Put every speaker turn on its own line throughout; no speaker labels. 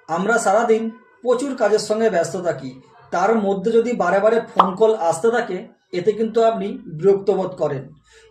আমরা সারাদিন প্রচুর কাজের সঙ্গে ব্যস্ত থাকি, তার মধ্যে যদি বারে বারে ফোন কল আসতে থাকে এতে কিন্তু আপনি বিরক্ত বোধ করেন।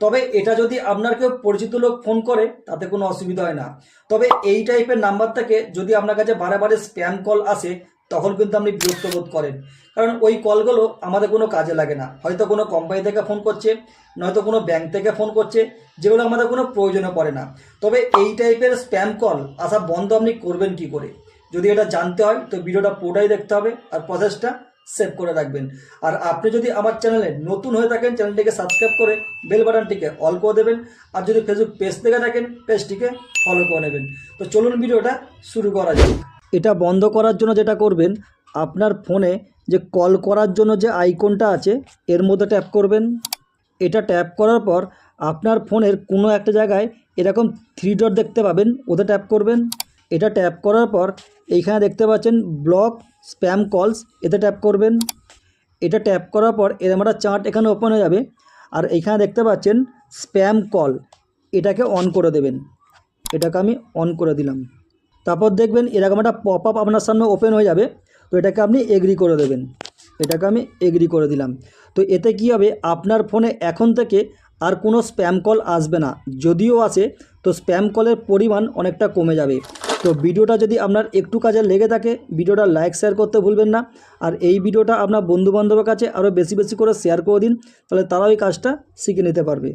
তবে এটা যদি আপনার কেউ পরিচিত লোক ফোন করে তাতে কোনো অসুবিধা হয় না। তবে এই টাইপের নাম্বার থেকে যদি আপনার কাছে বারে বারে স্প্যাম কল আসে তখন কিন্তু আপনি বিরক্ত বোধ করেন, কারণ ওই কলগুলো আমাদের কোনো কাজে লাগে না। হয়তো কোনো কোম্পানি থেকে ফোন করছে, নয়তো কোনো ব্যাংক থেকে ফোন করছে, যেগুলো আমাদের কোনো প্রয়োজনে পড়ে না। তবে এই টাইপের স্প্যাম কল আসা বন্ধ আপনি করবেন কি করে, যদি এটা জানতে হয় তো ভিডিওটা পুরোটাই দেখতে হবে আর প্রসেসটা সেভ করে রাখবেন। আর আপনি যদি আমার চ্যানেলে নতুন হয়ে থাকেন চ্যানেলটিকে সাবস্ক্রাইব করে বেল বাটনটিকে অল করে দেবেন, আর যদি ফেসবুক পেজ থেকে থাকেন পেজটিকে ফলো করে নেবেন। তো চলুন ভিডিওটা শুরু করা যাক। এটা বন্ধ করার জন্য যেটা করবেন, আপনার ফোনে যে কল করার জন্য যে আইকনটা আছে এর মধ্যে ট্যাপ করবেন। এটা ট্যাপ করার পর আপনার ফোনের কোনো একটা জায়গায় এরকম থ্রি ডট দেখতে পাবেন, ওতে ট্যাপ করবেন। এটা ট্যাপ করার পর এইখানে দেখতে পাচ্ছেন ব্লক স্প্যাম কলস, এতে ট্যাপ করবেন। এটা ট্যাপ করার পর এরকম একটা চার্ট এখানে ওপেন হয়ে যাবে, আর এইখানে দেখতে পাচ্ছেন স্প্যাম কল, এটাকে অন করে দেবেন। এটাকে আমি অন করে দিলাম। তারপর দেখবেন এরকম একটা পপ আপ আপনার সামনে ওপেন হয়ে যাবে, তো এটাকে আপনি এগ্রি করে দেবেন। এটাকে আমি এগ্রি করে দিলাম। তো এতে কী হবে, আপনার ফোনে এখন থেকে আর কোনো স্প্যাম কল আসবে না, যদিও আসে তো স্প্যাম কলের পরিমাণ অনেকটা কমে যাবে। তো ভিডিওটা যদি আপনার একটু কাজে লেগে থাকে ভিডিওটা লাইক শেয়ার করতে ভুলবেন না, আর এই ভিডিওটা আপনার বন্ধুবান্ধবের কাছে আরও বেশি বেশি করে শেয়ার করে দিন, তাহলে তারাও এই কাজটা শিখে নিতে পারবে।